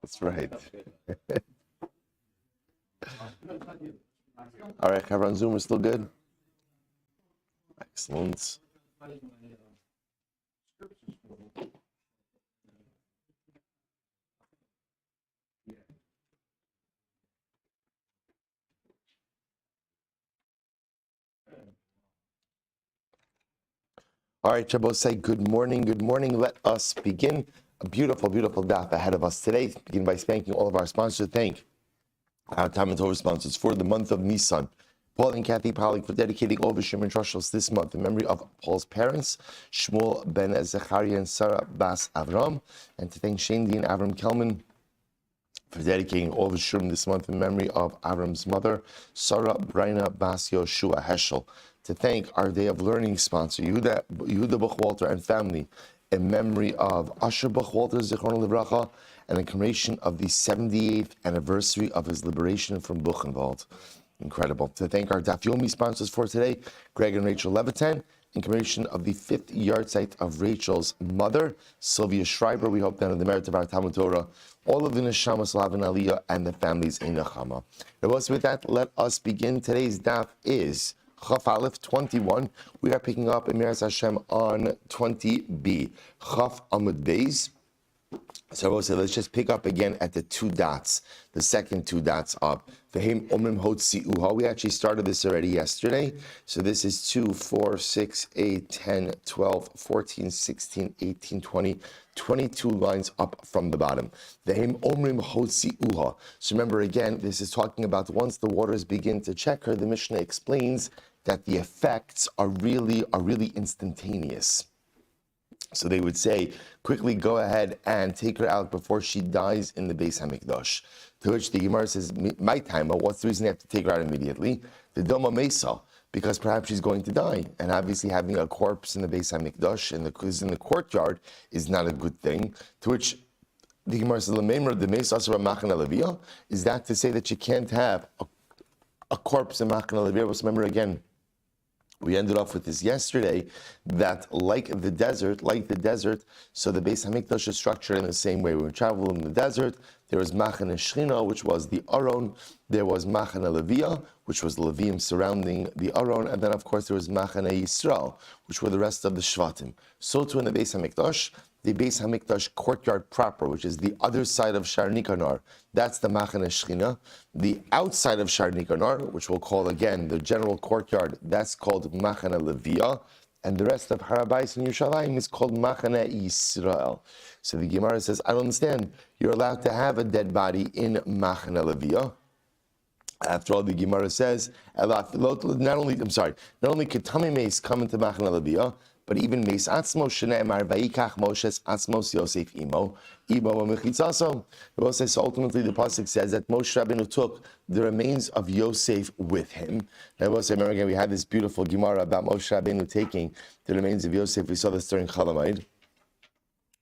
That's right. All right, Chaver on Zoom, we're still good? Excellent. All right, Shabbos, say good morning, good morning. Let us begin a beautiful, beautiful daf ahead of us today. Begin by thanking all of our sponsors. Thank our Time and Torah sponsors for the month of Nisan. Paul and Kathy Pollack for dedicating all the Shimon Trushels this month in memory of Paul's parents, Shmuel ben Zechariah and Sarah Bas Avram, and to thank Shane Dean Avram Kelman for dedicating all the Shurim this month in memory of Avram's mother, Sarah Braina Bas Yoshua Heschel. To thank our Day of Learning sponsor, Yehuda Buchwalter and family, in memory of Asher Buchwalter, Zichron Livracha, and in commemoration of the 78th anniversary of his liberation from Buchenwald. Incredible. To thank our Daf Yomi sponsors for today, Greg and Rachel Levitan, in commemoration of the 5th yard site of Rachel's mother, Sylvia Schreiber. We hope that in the merit of our Talmud Torah, all of the Neshamas will have an Aliyah and the families in Nechama. With that, let us begin. Today's Daf is Chaf Aleph 21. We are picking up Emiras Hashem on 20b. Chaf Amud Beis. So let's just pick up again at the two dots, the second two dots up. V'heim omrim hotzi'uha. We actually started this already yesterday. So this is 2, 4, 6, 8, 10, 12, 14, 16, 18, 20, 22 lines up from the bottom. V'heim omrim hotzi'uha. So remember again, this is talking about once the waters begin to check her, the Mishnah explains that the effects are really instantaneous. So they would say, quickly go ahead and take her out before she dies in the Beis HaMikdash. To which the Gemara says, my time, but what's the reason they have to take her out immediately? The Doma Mesa, because perhaps she's going to die. And obviously having a corpse in the Beis HaMikdash, in the courtyard, is not a good thing. To which the Gemara says, the Mesa Asura Machana Leviyah, is that to say that you can't have a corpse in Machana Leviyah? Remember again, we ended off with this yesterday, that like the desert, so the Beis HaMikdash is structured in the same way. When we travel in the desert, there was Machane Shechina, which was the Aron. There was Machane Leviyah, which was the Levim surrounding the Aron. And then, of course, there was Machane Yisrael, which were the rest of the Shvatim. So too in the Beis HaMikdash, the Beis HaMikdash courtyard proper, which is the other side of Shar Nikanor, that's the Machane Shechina. The outside of Shar Nikanor, which we'll call again the general courtyard, that's called Machane Leviyah. And the rest of Harabais and Yerushalayim is called Machane Yisrael. So the Gemara says, I don't understand. You're allowed to have a dead body in Machane Leviyah. After all, the Gemara says, not only Ketami Meis come into Machane Leviyah, but even Meis Atzmo Shene'emar Vayikach Moshes Atzmos Yosef Imo Mechitzaso. The Bible says, so ultimately the pasuk says that Moshe Rabbeinu took the remains of Yosef with him. Now, I will say, remember again, we had this beautiful Gemara about Moshe Rabbeinu taking the remains of Yosef. We saw this during Chalamayid.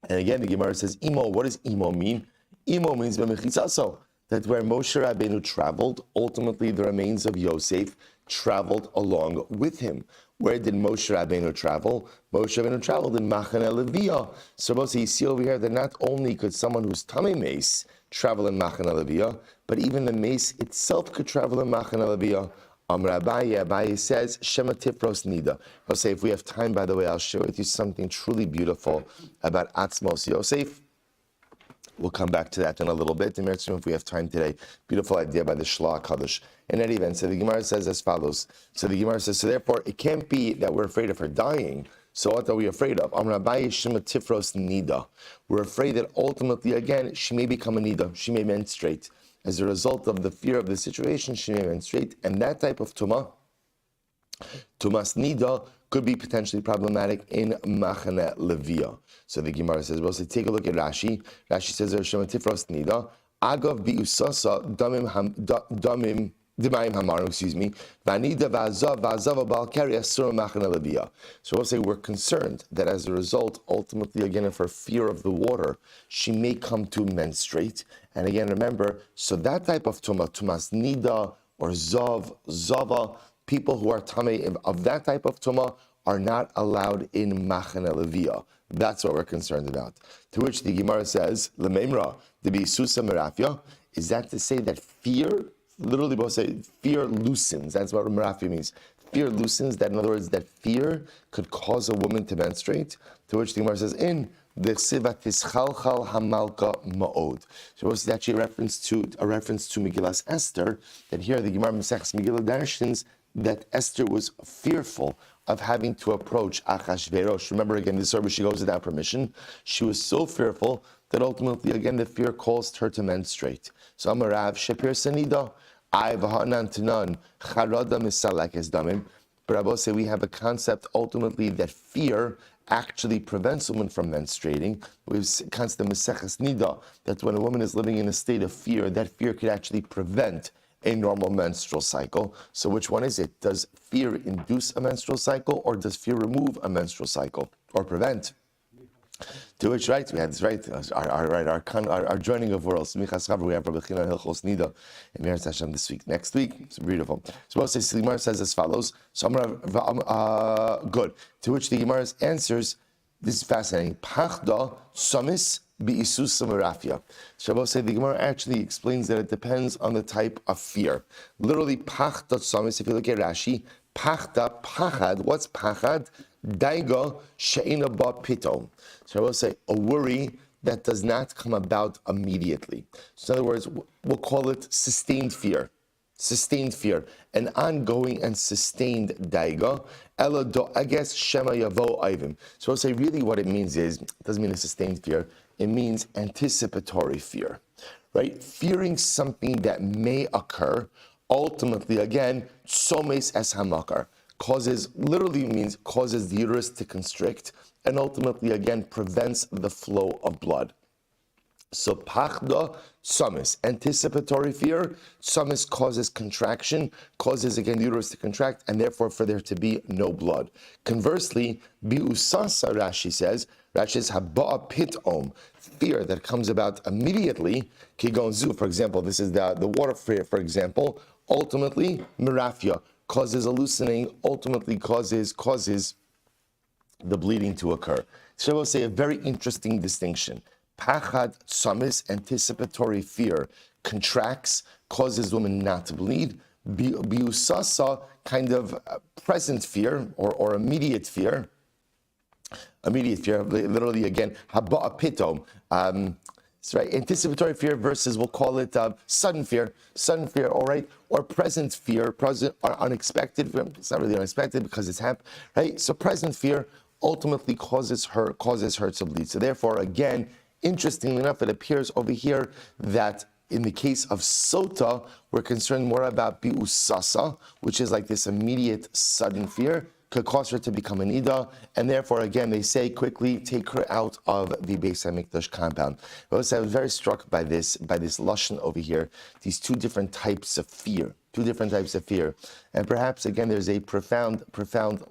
And again, the Gemara says, Imo. What does Imo mean? Imo means Mechitzaso. That where Moshe Rabbeinu traveled, ultimately the remains of Yosef traveled along with him. Where did Moshe Rabbeinu travel? Moshe Rabbeinu traveled in Machane Leviyah. So you see over here that not only could someone who's Tamei Meis travel in Machane Leviyah, but even the Meis itself could travel in Machane Leviyah. Abaye says, Shema Tifros Nida. I'll say, if we have time, by the way, I'll share with you something truly beautiful about Atzmos Yosef. We'll come back to that in a little bit. If we have time today, beautiful idea by the Shlach Kadosh. In any event, so the Gemara says as follows. So the Gemara says, so therefore, it can't be that we're afraid of her dying. So what are we afraid of? We're afraid that ultimately, again, she may become a nida. She may menstruate. As a result of the fear of the situation, she may menstruate. And that type of tumas nida, could be potentially problematic in Machane Leviyah. So the Gemara says, well, so take a look at Rashi. Rashi says, Shema Tifros Nida, Agav bi'usasa damim Dimayim Hamarim, Vanida Vazava Balkari Asur Machane Leviyah. So we'll say we're concerned that as a result, ultimately, again, of her fear of the water, she may come to menstruate. And again, remember, so that type of tumas nida or zava, people who are tamei of that type of tuma are not allowed in Machane Leviyah. That's what we're concerned about. To which the Gemara says, Lememra, the B'Isusa Merafia, is that to say that fear, literally both say fear loosens. That's what Merafia means. Fear loosens, that in other words, that fear could cause a woman to menstruate. To which the Gemara says, in the Siva Tischalchal Hamalka Ma'od. So it's actually a reference to Megillas Esther, that here the Gemara Maseches Megillah darshans that Esther was fearful of having to approach Achashverosh. Remember again, this service she goes without permission. She was so fearful that ultimately, again, the fear caused her to menstruate. So Amarav Shapir Sanida, I Vahanan Tanan, Charada Misalak es Damim. But I will say we have a concept ultimately that fear actually prevents a woman from menstruating. We've concept Meseches Nida, that when a woman is living in a state of fear, that fear could actually prevent a normal menstrual cycle. So which one is it? Does fear induce a menstrual cycle, or does fear remove a menstrual cycle or prevent? To which, right, we had this, right, our joining of worlds. We have Rabbi Shmuel Hilchos Nida and Meretz Hashem this week. Next week, it's beautiful. So the Gemara says as follows. So good. To which the Gemara answers, this is fascinating. Pachda Samis B'Isusa Merafia. Shabbos say the Gemara actually explains that it depends on the type of fear. Literally, Pachda Samis, if you look at Rashi, Pachda, Pachad, what's Pachad? Daiga She'ina Ba Pitom. So I will say a worry that does not come about immediately. So in other words, we'll call it sustained fear. Sustained fear, an ongoing and sustained daiga. Ela do ages shema yavo ivim. So I'll say really what it means is, it doesn't mean a sustained fear, it means anticipatory fear, right? Fearing something that may occur, ultimately again, somes es hamakar. Literally means causes the uterus to constrict, and ultimately again prevents the flow of blood. So pachda, samis, anticipatory fear. Samis causes contraction, causes again the uterus to contract, and therefore for there to be no blood. Conversely, biusasa, Rashi says haba'a pitom, fear that comes about immediately. Kigonzu, for example, this is the water fear, for example. Ultimately, mirafia, causes a loosening, ultimately causes the bleeding to occur. So I will say a very interesting distinction. Pachad samis, anticipatory fear, contracts, causes women not to bleed. Biusasa, kind of present fear or immediate fear. Immediate fear, literally again, haba'a pitom. That's right. Anticipatory fear versus, we'll call it sudden fear, all right, or present fear, present or unexpected. It's not really unexpected because it's happened, right? So present fear ultimately causes her to bleed. So therefore, again, interestingly enough, it appears over here that in the case of Sotah, we're concerned more about bi'usasa, which is like this immediate sudden fear, could cause her to become an Ida, and therefore, again, they say quickly take her out of the Beis HaMikdash compound. I was very struck by this lashon over here, these two different types of fear, and perhaps again there's a profound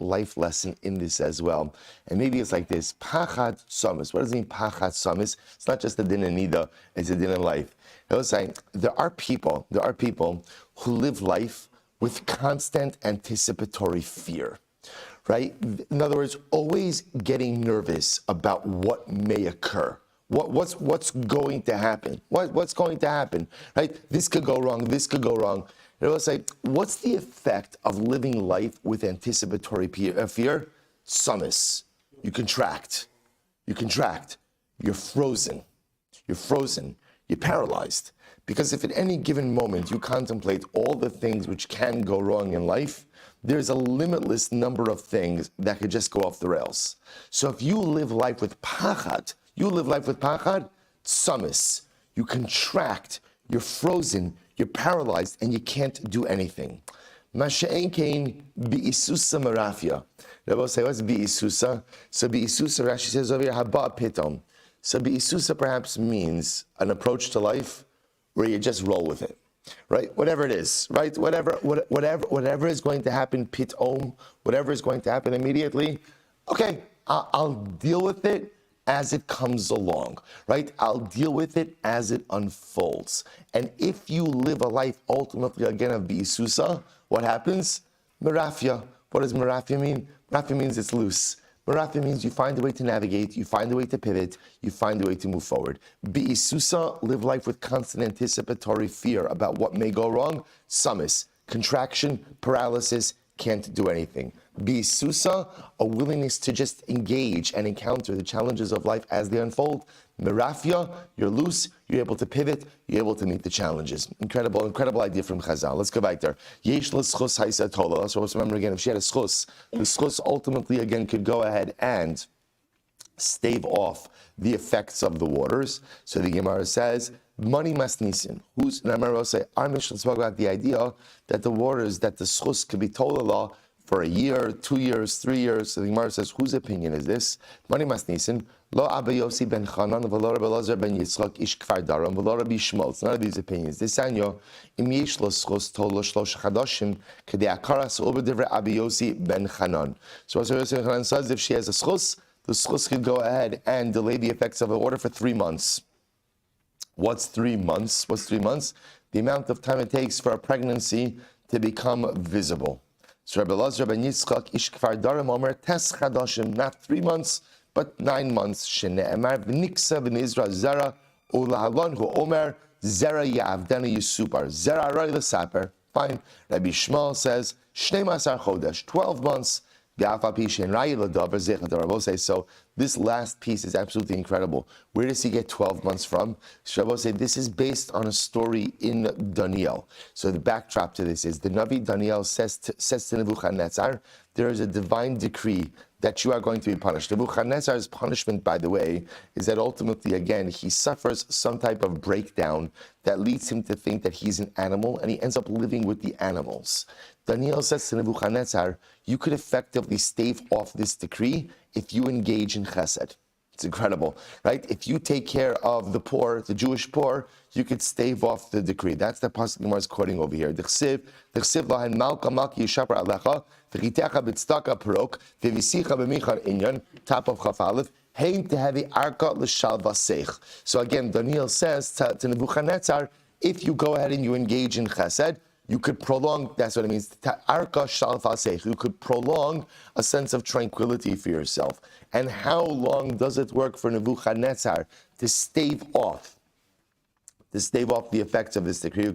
life lesson in this as well. And maybe it's like this: Pachad Samis. What does it mean, Pachad Samis? It's not just a din in Nida; it's a din in life. I was saying there are people who live life with constant anticipatory fear. Right? In other words, always getting nervous about what may occur. What's going to happen? What's going to happen? Right? This could go wrong. And I was like, what's the effect of living life with anticipatory fear? Samis. You contract. You're frozen. You're paralyzed. Because if at any given moment you contemplate all the things which can go wrong in life, there's a limitless number of things that could just go off the rails. So if you live life with pachad, samis, you contract, you're frozen, you're paralyzed, and you can't do anything. Masha'en kain bi'isusa marafia. Rabbi say, what's bi'isusa? So bi'isusa, Rashi says over here, haba pitom. So bi'isusa perhaps means an approach to life where you just roll with it. Right, whatever it is, right, whatever is going to happen, pitom, whatever is going to happen immediately, okay, I'll deal with it as it comes along, right? I'll deal with it as it unfolds. And if you live a life ultimately again of bi'isusa, what happens? Merafia. What does merafia mean? Merafia means it's loose. Merafia means you find a way to navigate, you find a way to pivot, you find a way to move forward. Bi'isusa, live life with constant anticipatory fear about what may go wrong. Sumis, contraction, paralysis, can't do anything. Bi'isusa, a willingness to just engage and encounter the challenges of life as they unfold. Merafia, you're loose, you're able to pivot, you're able to meet the challenges. Incredible, incredible idea from Chazal. Let's go back there. Yesh l'schus haisa tola. Let's remember again, if she had a schus, the schus ultimately again could go ahead and stave off the effects of the waters. So the Gemara says, money must nisin. Who's, and I remember I'll say, our Mishnah spoke about the idea that the waters, that the schus could be tola for a year, 2 years, 3 years. So the Gemara says, whose opinion is this? Money must nisin. Lo Abba Yossi ben Chanan, v'lo Rabbi Elazar ben Yitzchak ish Kfar Daram, v'lo Rabbi Shmuel. It's none of these opinions. This anyo im yesh lo schos tol lo shlosh chadashim kedei akaras over divrei Abba Yossi ben Chanan. So Rabbi Yossi ben Chanan says if she has a schos, the schos could go ahead and delay the effects of the order for 3 months. What's 3 months? What's 3 months? The amount of time it takes for a pregnancy to become visible. So Rabbi Elazar ben Yitzchak ish Kfar Daram omer tes chadashim, not 3 months, but 9 months. Shene'emar v'niksa v'nizra zera ulahalon hu omer zera ya'avdena yisupar zera aray l'saper. Fine. Rabbi Shmuel says 12 chodesh, 12 months. So this last piece is absolutely incredible. Where does he get 12 months from? Shabbos say this is based on a story in Daniel. So the backdrop to this is the Navi Daniel says to Nebuchadnezzar, there is a divine decree that you are going to be punished. Nebuchadnezzar's punishment, by the way, is that ultimately, again, he suffers some type of breakdown that leads him to think that he's an animal, and he ends up living with the animals. Daniel says to Nebuchadnezzar, you could effectively stave off this decree if you engage in chesed. It's incredible, right? If you take care of the poor, the Jewish poor, you could stave off the decree. That's the pasuk Gemara is quoting over here. D'chsiv lahen malka malki yishaper alecha v'chitecha b'tzedaka perok v'visicha b'michar inyan, top of chaf aleph, hein tehevi arka l'shal vaseich. So again, Daniel says to Nebuchadnezzar, if you go ahead and you engage in chesed, you could prolong, that's what it means, arka shal vaseich. You could prolong a sense of tranquility for yourself. And how long does it work for Nebuchadnezzar to stave off the effects of this decree?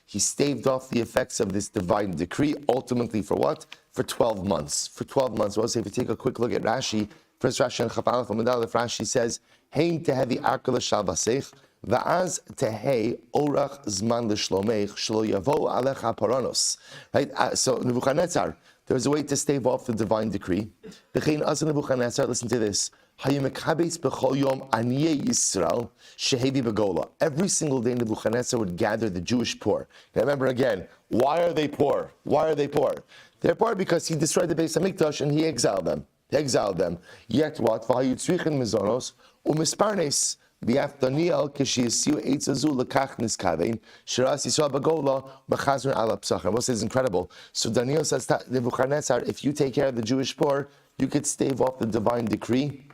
He staved off the effects of this divine decree, ultimately for what? For 12 months. For 12 months. Well, so if you take a quick look at Rashi, first Rashi and Chaf Aleph Amud Aleph, Rashi says, Hein tehevi arka l'shal vaseich, va'az tehei orach zman l'shlomech shlo yavo alecha paranos. Right? So Nebuchadnezzar, there's a way to stave off the divine decree. Nebuchadnezzar, listen to this. Every single day Nebuchadnezzar would gather the Jewish poor. Now remember again, why are they poor? Why are they poor? They're poor because he destroyed the Beis HaMikdash and he exiled them. Yet what? V'af Daniel k'shiyasiu eitzazu lekach niskavein shiras Yisrael bagola b'chazron ala psachim. This is incredible. So Daniel says to Nebuchadnezzar, if you take care of the Jewish poor, you could stave off the divine decree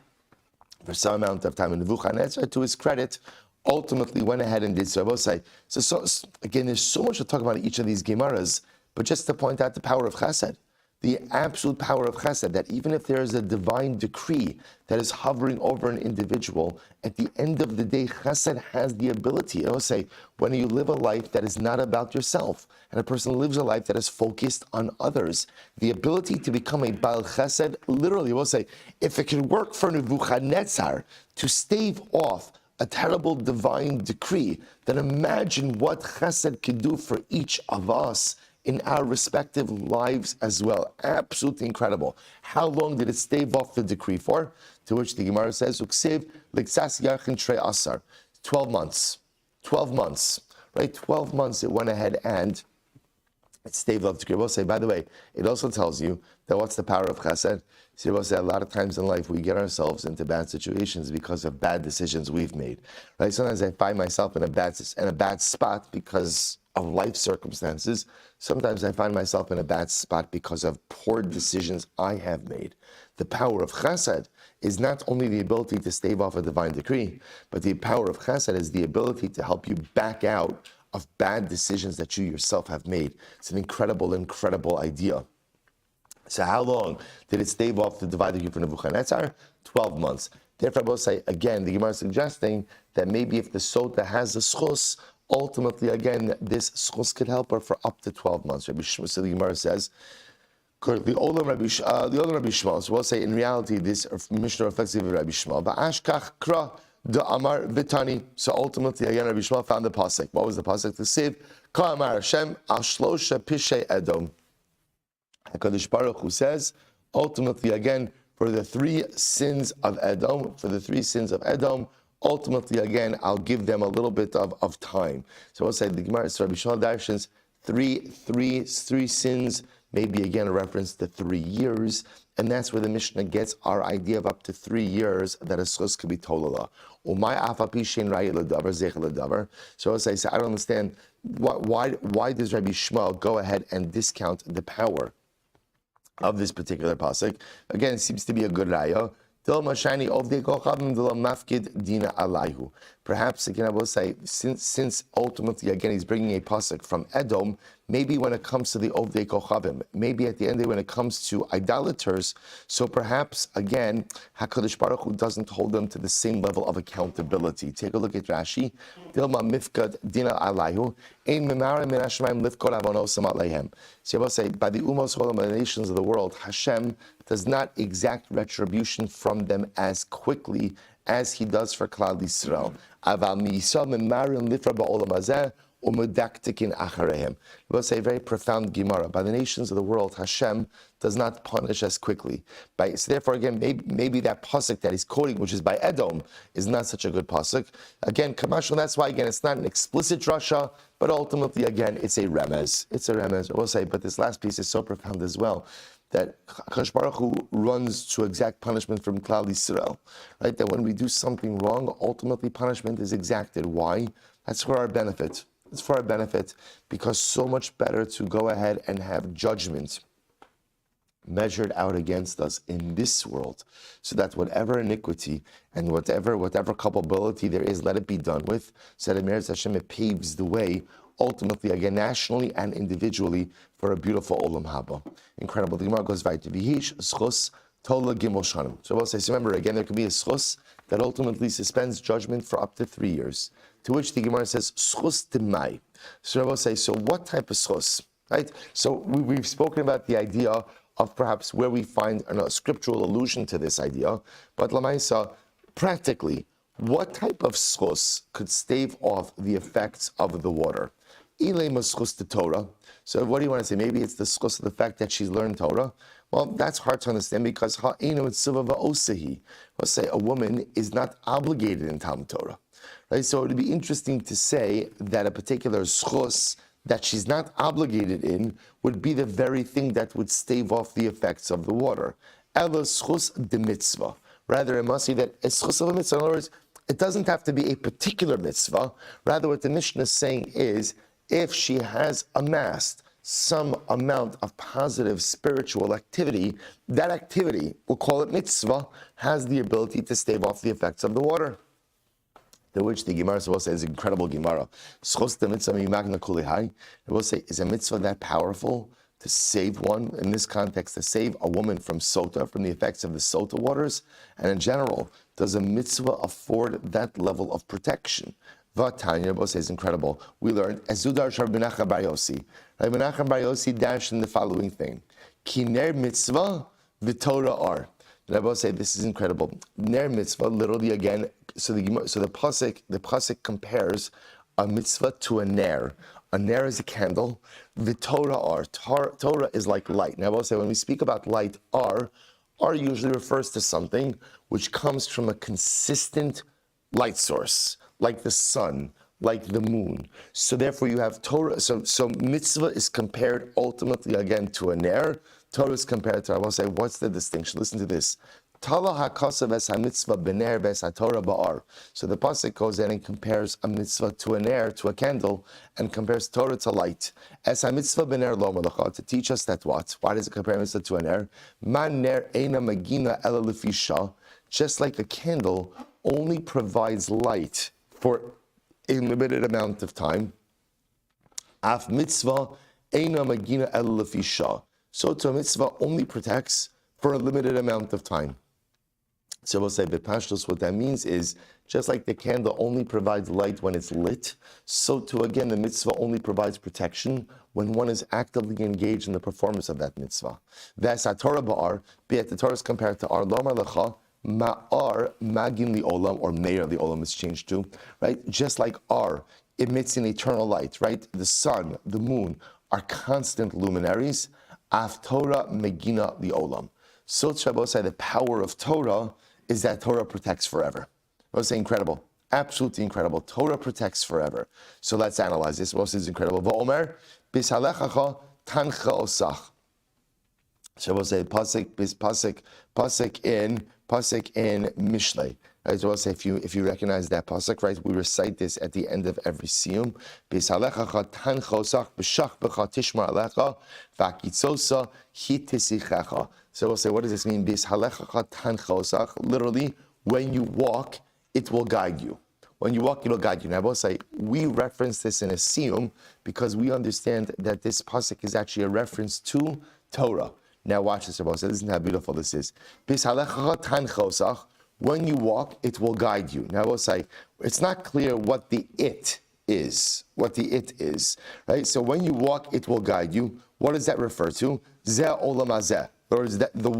for some amount of time. And Nebuchadnezzar, to his credit, ultimately went ahead and did so. I will say. So again, there's so much to talk about in each of these Gemaras, but just to point out the power of Chesed. The absolute power of chesed, that even if there is a divine decree that is hovering over an individual, at the end of the day, chesed has the ability. I will say, when you live a life that is not about yourself, and a person lives a life that is focused on others, the ability to become a Baal chesed, literally, I will say, if it can work for Nebuchadnezzar to stave off a terrible divine decree, then imagine what chesed can do for each of us in our respective lives as well. Absolutely incredible. How long did it stave off the decree for? To which the Gemara says, Uksiv liksas yachin trei asar. 12 months. 12 months. Right? 12 months it went ahead and it staved off the decree. We'll say, by the way, it also tells you that what's the power of chesed? See, we'll say a lot of times in life we get ourselves into bad situations because of bad decisions we've made. Right? Sometimes I find myself in a bad spot because of life circumstances. Sometimes I find myself in a bad spot because of poor decisions I have made. The power of chesed is not only the ability to stave off a divine decree, but the power of chesed is the ability to help you back out of bad decisions that you yourself have made. It's an incredible, incredible idea. So how long did it stave off the divided from Nebuchadnezzar? 12 months. Therefore, I will say, again, the Gemara is suggesting that maybe if the Sotah has a schus, ultimately, again, this schus could help her for up to 12 months. Rabbi Shmuel, so the Gemara says, the older Rabbi Shmuel, so we'll say in reality, this Mishnah reflects the Rabbi Shmuel. Ba'ashkach kra de amar vitani. So ultimately, again, Rabbi Shmuel found the pasuk. What was the pasuk? The sieve, ka amar Hashem al shlosha pishei Edom. HaKadosh Baruch Hu says, ultimately, again, for the three sins of Edom, ultimately, again, I'll give them a little bit of time. So we'll say the Gemara, so Rabbi Shmuel darshans three sins, maybe again a reference to 3 years, and that's where the Mishnah gets our idea of up to 3 years that a schus could be tolala. So I'll say, I don't understand why does Rabbi Shmuel go ahead and discount the power of this particular pasuk? Again, it seems to be a good raya. Perhaps again I will say, since ultimately again he's bringing a pasuk from Edom, maybe when it comes to the Ovdei Kochavim, maybe at the end when it comes to idolaters, so perhaps again HaKadosh Baruch Hu doesn't hold them to the same level of accountability. Take a look at Rashi. Dilma mifkad dina alayhu ein memara min Hashemayim lifkod avonosam aleihem. So I will say, by the umos olam, the nations of the world, Hashem does not exact retribution from them as quickly as he does for Klal Yisrael. Aval miyisa memarim lifra ba'olam hazeh umedaktikin acharehem. We'll say a very profound Gemara. By the nations of the world, Hashem does not punish as quickly. So therefore, again, maybe that pasuk that he's quoting, which is by Edom, is not such a good pasuk. Again, Kamashal, that's why, again, it's not an explicit drasha, but ultimately, again, it's a remez. It's a remez. We'll say, but this last piece is so profound as well, that HaKadosh Baruch Hu runs to exact punishment from Klal Yisrael, right? That when we do something wrong, ultimately punishment is exacted. Why? That's for our benefit. It's for our benefit, because so much better to go ahead and have judgment measured out against us in this world, so that whatever iniquity and whatever culpability there is, let it be done with, so that Meretz Hashem, it paves the way, ultimately, again, nationally and individually, for a beautiful Olam Haba. Incredible. The Gemara goes weiter. V'hish schus tola gimel shanim. So we'll say, so remember, again, there could be a schus that ultimately suspends judgment for up to 3 years. To which the Gemara says, schus demai. So we'll say, so what type of schus? Right? So we've spoken about the idea of perhaps where we find a scriptural allusion to this idea, but Lamaisa, practically, what type of schus could stave off the effects of the water? Ilema schus to Torah. So what do you want to say? Maybe it's the schus of the fact that she's learned Torah. Well, that's hard to understand, because let's say a woman is not obligated in Talmud Torah. Right? So it would be interesting to say that a particular schus that she's not obligated in would be the very thing that would stave off the effects of the water. Ela schus de mitzvah. Rather, it must be that a schus of a mitzvah. In other words, it doesn't have to be a particular mitzvah. Rather, what the Mishnah is saying is, if she has amassed some amount of positive spiritual activity, that activity, we'll call it mitzvah, has the ability to stave off the effects of the water. To which the Gemara will say is incredible Gemara. Schos de mitzvah mimagna kulihai. It will say, is a mitzvah that powerful to save one? In this context, to save a woman from Sotah, from the effects of the Sotah waters? And in general, does a mitzvah afford that level of protection? Vatanya, Rabbi says incredible. We learned Ezudar Shar Menachem Bar Yossi. Rabbi Menachem Bar Yossi dashed in the following thing: Kiner mitzvah v'Torah ar. Rabbi say this is incredible. Ner mitzvah, literally again. So the pasuk compares a mitzvah to a ner. A ner is a candle. V'Torah ar. Torah is like light. Now I will say, when we speak about light, ar usually refers to something which comes from a consistent light source, like the sun, like the moon. So therefore you have Torah. So mitzvah is compared ultimately again to a ner. Torah is compared to, I will say, what's the distinction? Listen to this. Tala hakasav es ha-mitzvah bener ves ha-Torah ba'ar. So the pasuk goes in and compares a mitzvah to a ner, to a candle, and compares Torah to light. Es ha-mitzvah bener lo malacha, to teach us that what? Why does it compare mitzvah to a ner? Man ner eina magina ela lefisha. Just like a candle only provides light for a limited amount of time. Af mitzvah eina magina el lefisha. Sotah mitzvah only protects for a limited amount of time. So we'll say bepashtos, what that means is, just like the candle only provides light when it's lit, so too again the mitzvah only provides protection when one is actively engaged in the performance of that mitzvah. That's Torah ba'ar, be it the Torah is compared to ar lomar lecha, ma'ar magin li olam, or meir li olam is changed to, right? Just like ar emits an eternal light, right? The sun, the moon are constant luminaries. Af Torah megina li olam. So Shabbos, the power of Torah is that Torah protects forever. I was saying incredible, absolutely incredible. Torah protects forever. So let's analyze this. Most is incredible. V'omer bishalechacha tancha osach. So we'll say pasuk in Mishlei. Right, so we'll say if you recognize that pasuk, right, we recite this at the end of every siyum. Bishalechacha tancha osach b'shach b'cha tishmar alecha v'akitzosa hitisichecha. So we'll say, what does this mean? Bishalechacha tancha osach. Literally, when you walk, it will guide you. When you walk, it'll guide you. Now, I will say, we reference this in a siyum because we understand that this pasuk is actually a reference to Torah. Now, watch this, Rabbi. Listen how beautiful this is. When you walk, it will guide you. Now, I will say, it's not clear what the it is. Right? So, when you walk, it will guide you. What does that refer to? Zeh olam hazeh. In other words, the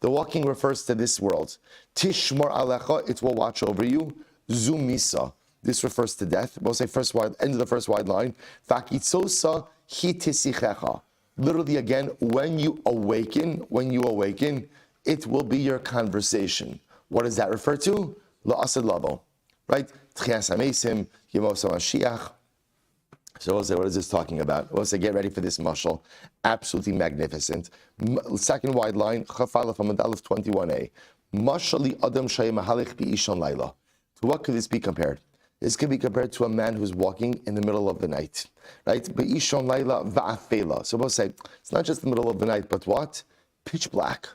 walking refers to this world. Tishmor alecha, it will watch over you. Zumisa, this refers to death. We'll say end of the first wide line. Vakitzosa hitisichecha. Literally again, when you awaken, it will be your conversation. What does that refer to? La'asad lavo, right? Tchias hamesim, yemos hamashiach. So we'll say, what is this talking about? We'll say, get ready for this mashal. Absolutely magnificent. Second wide line, Chafal from Aleph 21a. Mashali adam shay mahalich bi'ishon laila. To what could this be compared? This can be compared to a man who's walking in the middle of the night, right? Bi'ishon laila va'afela. So we'll say, it's not just the middle of the night, but what? Pitch black.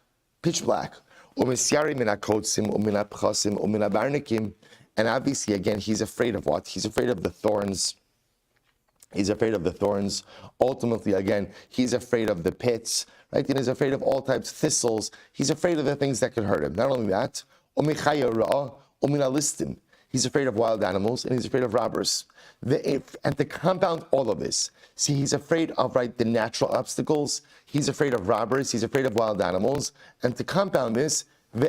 Umisyari min hakotsim, umin hapchasim, umin habarnikim. And obviously, again, he's afraid of what? He's afraid of the thorns. He's afraid of the thorns. Ultimately, again, he's afraid of the pits, right? And he's afraid of all types of thistles. He's afraid of the things that could hurt him. Not only that, he's afraid of wild animals and he's afraid of robbers. And to compound all of this, see, he's afraid of, right, the natural obstacles. He's afraid of robbers. He's afraid of wild animals. And to compound this, to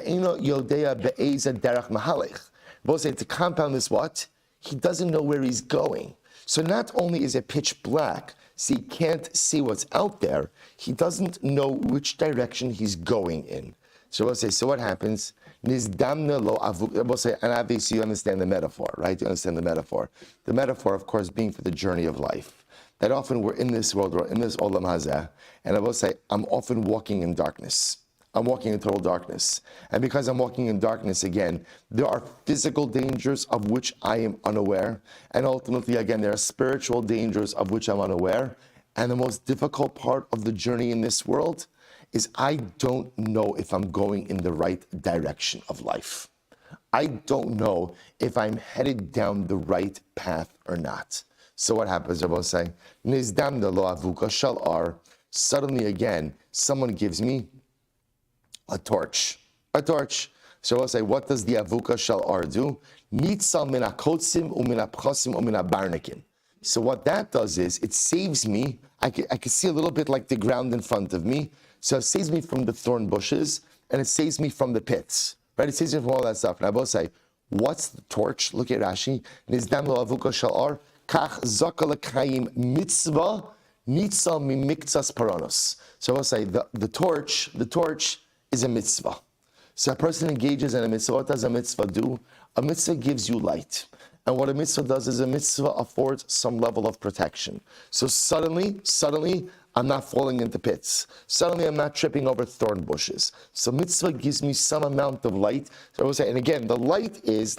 compound this, what? He doesn't know where he's going. So not only is it pitch black, so he can't see what's out there, he doesn't know which direction he's going in. So we'll say, so what happens? We'll say, and obviously you understand the metaphor, right? You understand the metaphor. The metaphor, of course, being for the journey of life. That often we're in this world, we're in this olam hazeh, and I will say, I'm often walking in darkness. I'm walking in total darkness. And because I'm walking in darkness again, there are physical dangers of which I am unaware. And ultimately, again, there are spiritual dangers of which I'm unaware. And the most difficult part of the journey in this world is I don't know if I'm going in the right direction of life. I don't know if I'm headed down the right path or not. So what happens, Rabbi saying, suddenly again, someone gives me a torch. So I'll say, what does the avuka shel ar do? Nitzal min hakotsim umin hapchasim umin habarnikim. So what that does is, it saves me. I can see a little bit like the ground in front of me. So it saves me from the thorn bushes, and it saves me from the pits. Right? It saves me from all that stuff. And I will say, what's the torch? Look at Rashi. Nizdam lo avuka shel ar kach zaka l'kayim mitzvah nitzal mimiktzas paranos. So I'll say, the torch is a mitzvah. So a person engages in a mitzvah. What does a mitzvah do? A mitzvah gives you light. And what a mitzvah does is a mitzvah affords some level of protection. So suddenly, I'm not falling into pits. Suddenly, I'm not tripping over thorn bushes. So mitzvah gives me some amount of light. So I will say, and again, the light is,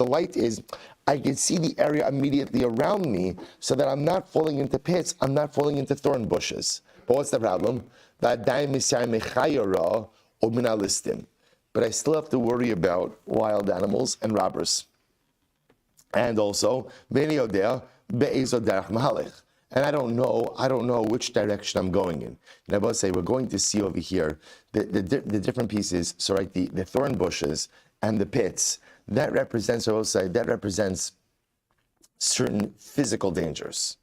I can see the area immediately around me so that I'm not falling into pits. I'm not falling into thorn bushes. But what's the problem? But I still have to worry about wild animals and robbers. And also, be'ezo derech mahalech. And I don't know which direction I'm going in. And I will say, we're going to see over here the different pieces. So, right, the thorn bushes and the pits, that represents, I will say, that represents certain physical dangers.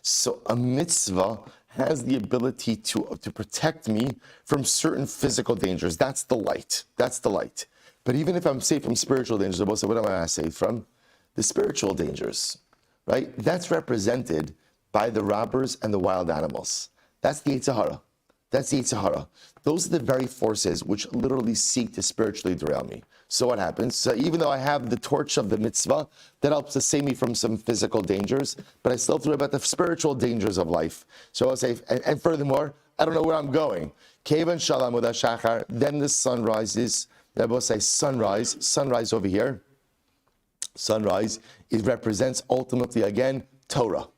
So a mitzvah has the ability to protect me from certain physical dangers. That's the light. But even if I'm safe from spiritual dangers, I will say, what am I safe from? The spiritual dangers. Right? That's represented by the robbers and the wild animals. That's the Yetzer Hara. Those are the very forces which literally seek to spiritually derail me. So what happens? So even though I have the torch of the mitzvah, that helps to save me from some physical dangers, but I still have to worry about the spiritual dangers of life. So I'll say, and furthermore, I don't know where I'm going. Kevan Shalom Uda Shachar, then the sun rises. I will say sunrise over here. Sunrise, it represents ultimately, again, Torah.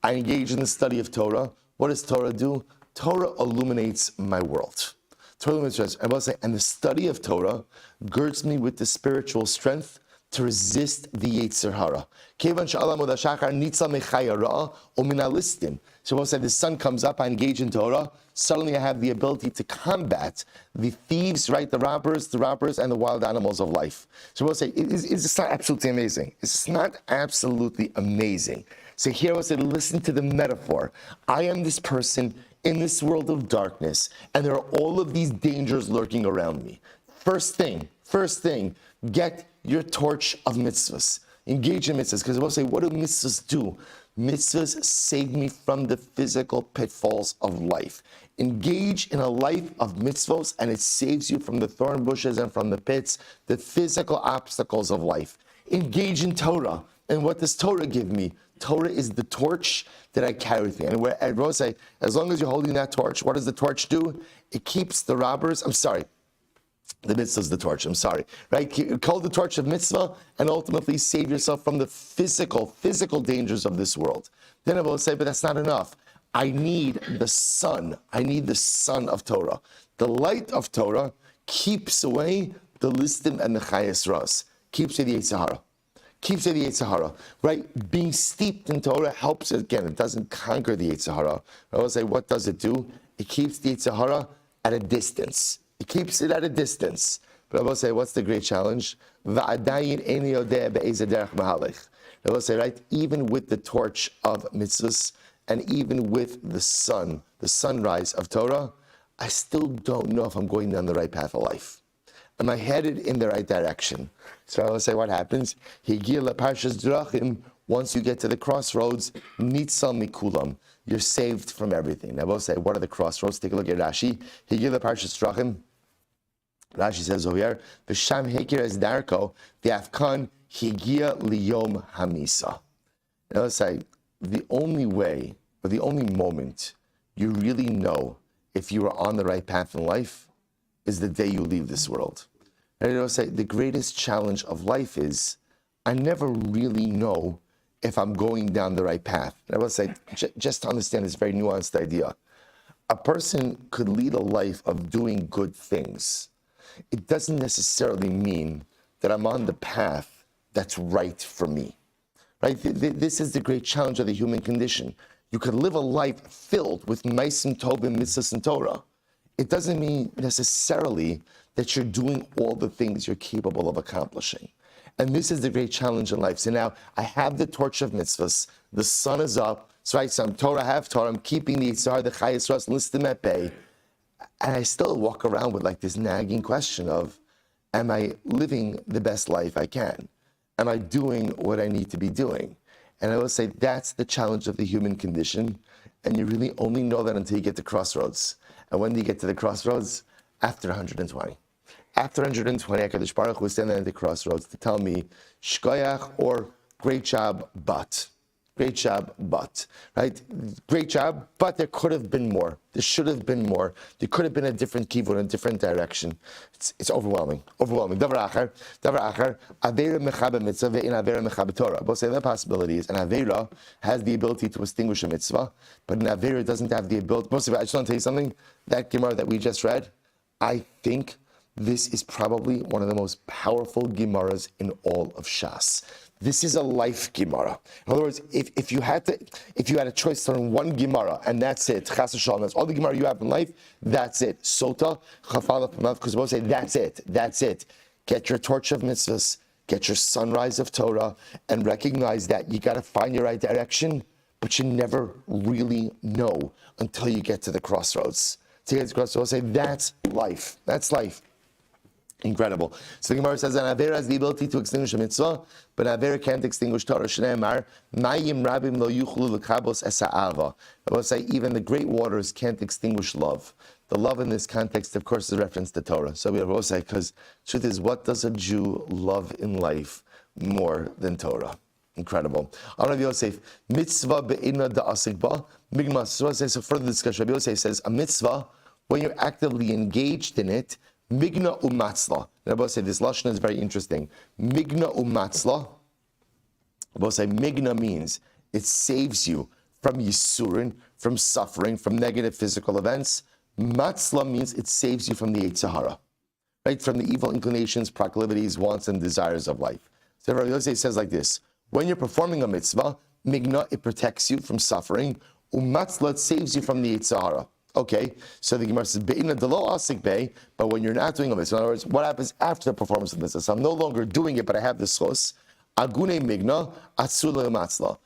I engage in the study of Torah. What does Torah do? Torah illuminates my world. And the study of Torah girds me with the spiritual strength to resist the Yetzer Hara. So we'll say the sun comes up, I engage in Torah, suddenly I have the ability to combat the thieves, right, the robbers and the wild animals of life. So we'll say, it's not absolutely amazing. It's not absolutely amazing. So here we'll say, listen to the metaphor. I am this person in this world of darkness, and there are all of these dangers lurking around me. First thing, get your torch of mitzvahs. Engage in mitzvahs, because we'll say, what do mitzvahs do? Mitzvahs save me from the physical pitfalls of life. Engage in a life of mitzvahs, and it saves you from the thorn bushes and from the pits, the physical obstacles of life. Engage in Torah. And what does Torah give me? Torah is the torch that I carry with me. And where I will say, as long as you're holding that torch, what does the torch do? It keeps the robbers, the mitzvah is the torch, right? Hold the torch of mitzvah and ultimately save yourself from the physical dangers of this world. Then I will say, but that's not enough. I need the sun. Of Torah. The light of Torah keeps away the listim and the chayes ras. Keeps away the Yetzer Hara. Right? Being steeped in Torah helps, again, it doesn't conquer the Yetzer Hara. I will say, what does it do? It keeps the Yetzer Hara at a distance. But I will say, what's the great challenge? I will say, right, even with the torch of mitzvahs and even with the sunrise of Torah, I still don't know if I'm going down the right path of life. Am I headed in the right direction? So I will say, what happens? Once you get to the crossroads, nitzal mikulam, you're saved from everything. I will say, what are the crossroads? Take a look at Rashi. Rashi says over here, V'sham hekir es darko, v'afkan higia liyom hamisa. I will say, the only way, or the only moment you really know if you are on the right path in life is the day you leave this world. And I will say, the greatest challenge of life is, I never really know if I'm going down the right path. And I will say, just to understand this very nuanced idea, a person could lead a life of doing good things. It doesn't necessarily mean that I'm on the path that's right for me. Right? This is the great challenge of the human condition. You could live a life filled with meisim tovim, mitzvahs, and Torah. It doesn't mean necessarily that you're doing all the things you're capable of accomplishing. And this is the great challenge in life. So now I have the torch of mitzvahs. The sun is up. So I'm Torah, I have Torah. I'm keeping the Yitzhar, the Chayes Ras, listim at bay. And I still walk around with like this nagging question of, am I living the best life I can? Am I doing what I need to be doing? And I will say that's the challenge of the human condition. And you really only know that until you get to crossroads. And when do you get to the crossroads? After 120. After 120, HaKadosh Baruch Hu was standing at the crossroads to tell me, shkoyach, or great job, but. Great job, but. Right? Great job, but there could have been more. There should have been more. There could have been a different kivun, a different direction. It's overwhelming. Davar acher, avera mechabe mitzvah ve'in avera mechabe Torah. Both say the possibility is, an avera has the ability to extinguish a mitzvah, but an avera doesn't have the ability. Most of it, I just want to tell you something. That Gemara that we just read, I think this is probably one of the most powerful Gemaras in all of Shas. This is a life Gemara. In other words, if you had a choice to learn one Gemara and that's it, Chas v'Shalom, that's all the Gemara you have in life, that's it. Sotah, Chafal Pamav, because we'll say that's it. Get your torch of mitzvahs, get your sunrise of Torah, and recognize that you got to find your right direction, but you never really know until you get to the crossroads. To get to the crossroads, we'll say that's life. That's life. Incredible. So the Gemara says that Avera has the ability to extinguish a mitzvah, but Avera can't extinguish Torah. Shneimar, Mayim Rabim lo yuchlu lekabos es ha'ava. I will say even the great waters can't extinguish love. The love in this context, of course, is a reference to Torah. So we will say, because truth is, what does a Jew love in life more than Torah? Incredible. Rabbi Yosef, mitzvah be'ina da'asik ba. So further discussion, Rabbi Yosef says, a mitzvah, when you're actively engaged in it, Migna umatzla. Rabbi say this lashon is very interesting. Migna umatzla. Rabbi say migna means it saves you from yisurin, from suffering, from negative physical events. Matzla means it saves you from the Yetzer Hara, right? From the evil inclinations, proclivities, wants, and desires of life. So Rabbi Yosef says like this: when you're performing a mitzvah, migna, it protects you from suffering. Umatzla, it saves you from the Yetzer Hara. Okay, so the Gemara says, Be'ina delo asik bei, but when you're not doing a mitzvah, in other words, what happens after the performance of the mitzvah? So I'm no longer doing it, but I have the schos. Agune migna, atzula matzla.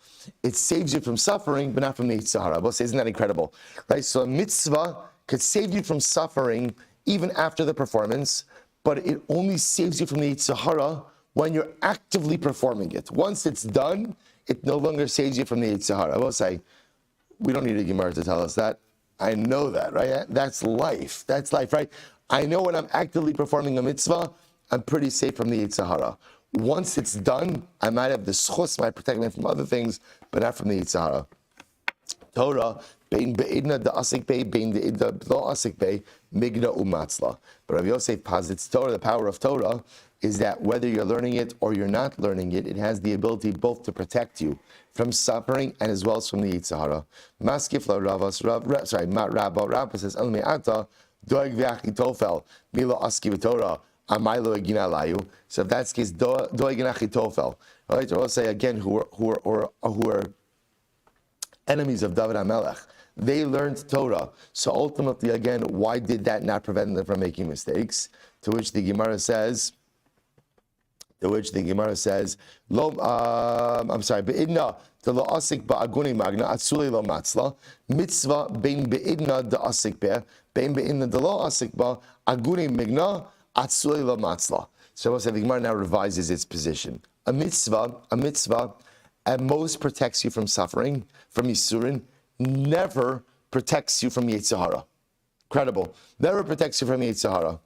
It saves you from suffering, but not from the Yetzer Hara. Isn't that incredible? Right, so a mitzvah could save you from suffering even after the performance, but it only saves you from the Yetzer Hara when you're actively performing it. Once it's done, it no longer saves you from the Yetzer Hara. I will say, we don't need a Gemara to tell us that. I know that, right? That's life. That's life, right? I know when I'm actively performing a mitzvah, I'm pretty safe from the Yetzer Hara. Once it's done, I might have the schus, might protect me from other things, but not from the Yetzer Hara. Torah, bein be'idna da'asik bei, bein de'idna da'asik bei, migna umatzla. But Rabbi Yosef posits Torah, the power of Torah, is that whether you're learning it or you're not learning it, it has the ability both to protect you from suffering and as well as from the Yetzer Hara. Maskif la Ravas, Rabba says, El me'ata, doeg v'achitofel, milo aski v'torah, amaylo egina layu. So if that's the case, doeg v'achitofel. All right, I'll say again, who are enemies of David HaMelech. They learned Torah. So ultimately, again, why did that not prevent them from making mistakes? To which the Gemara says, Lo, I'm sorry, be'idna the lo asik ba'aguni magna atzuli lo matzla mitzvah bein be'idna the asik be'er bein be'idna the lo asik ba'aguni magna atzuli lo matzla. So the Gemara now revises its position. A mitzvah at most protects you from suffering, from yisurin, never protects you from Yetzer Hara. Incredible. Never protects you from Yetzer Hara.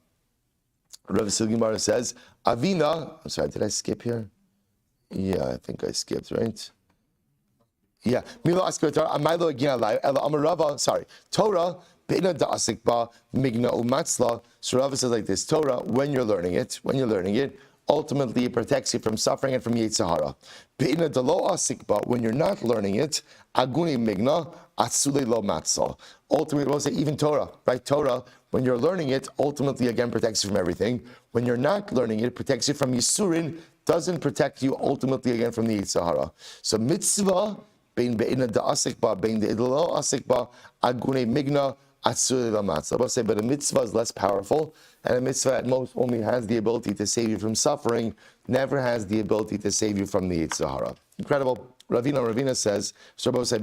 Rav Silber says, Avina, I'm sorry, did I skip here? Yeah, I think I skipped, right? Yeah. Sorry. Torah, Be'ina da'asik ba, migna umatzla. So Rav says like this, Torah, when you're learning it, ultimately it protects you from suffering and from Yetzer Hara. Be'ina da'lo asik ba, when you're not learning it, aguni migna, atzule lo matzla. Ultimately, we'll say even Torah, right? Torah, when you're learning it, ultimately again protects you from everything. When you're not learning it, it protects you from Yisurin, doesn't protect you ultimately again from the Yetzer Hara. So mitzvah, bein be'ina da'asik ba, bein de'idlo asik ba, agune migna, atzule lo matzla. We'll say, but a mitzvah is less powerful, and a mitzvah at most only has the ability to save you from suffering, never has the ability to save you from the Yetzer Hara. Incredible. Ravina says, so I will say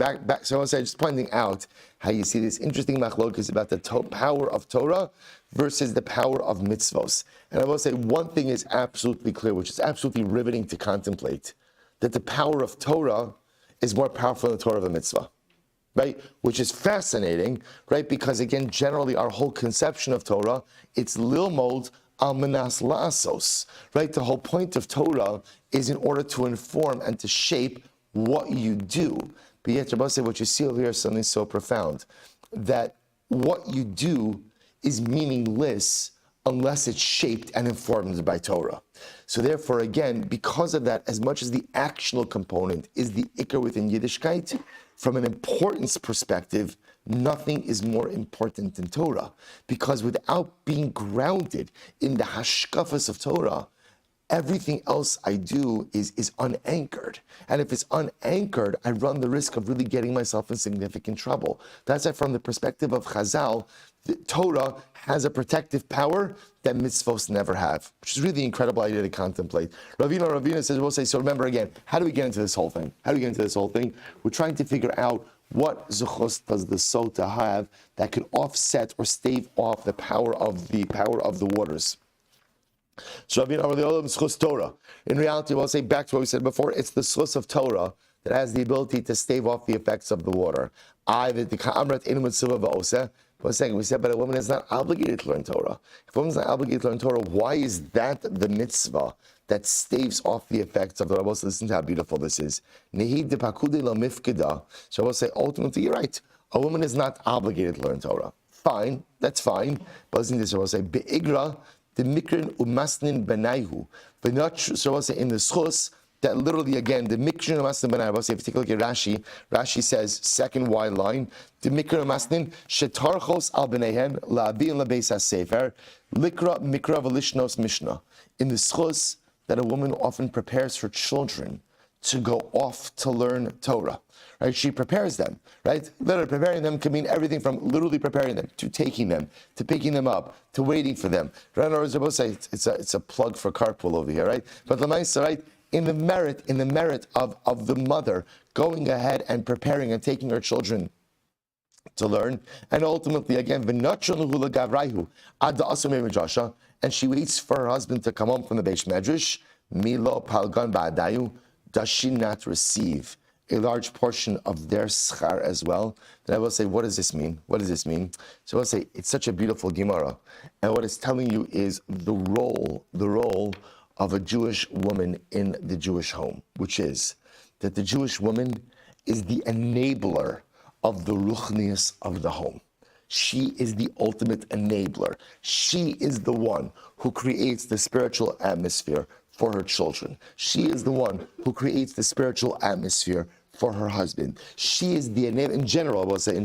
just pointing out how you see this interesting machlokas about the power of Torah versus the power of mitzvos. And I will say one thing is absolutely clear, which is absolutely riveting to contemplate, that the power of Torah is more powerful than the Torah of a mitzvah, right? Which is fascinating, right? Because again, generally our whole conception of Torah, it's lilmod al manas la'asos, right? The whole point of Torah is in order to inform and to shape what you do. But yet, Rabbi say, what you see over here is something so profound, that what you do is meaningless unless it's shaped and informed by Torah. So therefore, again, because of that, as much as the actional component is the ikar within Yiddishkeit, from an importance perspective, nothing is more important than Torah. Because without being grounded in the hashkafas of Torah, everything else I do is unanchored. And if it's unanchored, I run the risk of really getting myself in significant trouble. That's why from the perspective of Chazal, the Torah has a protective power that mitzvos never have, which is really an incredible idea to contemplate. Ravina says, we'll say, so remember again, how do we get into this whole thing? We're trying to figure out what zuchos does the Sotah have that could offset or stave off the power of the waters. So Torah. In reality, we'll say back to what we said before, it's the source of Torah that has the ability to stave off the effects of the water. We said, but a woman is not obligated to learn Torah. If a woman is not obligated to learn Torah, why is that the mitzvah that staves off the effects of the Torah? So listen to how beautiful this is. So I will say, ultimately, you're right. A woman is not obligated to learn Torah. Fine, that's fine. But listen to this, I will say, be'igra, the mikrin umasnin benayhu. But not, so I will say, in the schos, that literally, again, the mikrin umasnin benayhu, if you take a look at Rashi, Rashi says, second wide line, the mikrin umasnin, shetarchos al benehen, la'abi and la'beis ha-sefer, likra mikra v'lishnos mishnah. In the schos, that a woman often prepares her children to go off to learn Torah, right? She prepares them, right? Literally preparing them can mean everything from literally preparing them to taking them, to picking them up, to waiting for them. Right? Or as I will say, it's a plug for carpool over here, right? But Lamaisa, right? In the merit of the mother going ahead and preparing and taking her children to learn, and ultimately again, and she waits for her husband to come home from the Beis Medrash. Milo palgan ba'adayu. Does she not receive a large portion of their schar as well? Then I will say, what does this mean? What does this mean? So I will say, it's such a beautiful Gemara. And what it's telling you is the role of a Jewish woman in the Jewish home, which is that the Jewish woman is the enabler of the ruchnius of the home. She is the ultimate enabler. She is the one who creates the spiritual atmosphere for her children. She is the one who creates the spiritual atmosphere for her husband. She is the enabler. In general, I will say,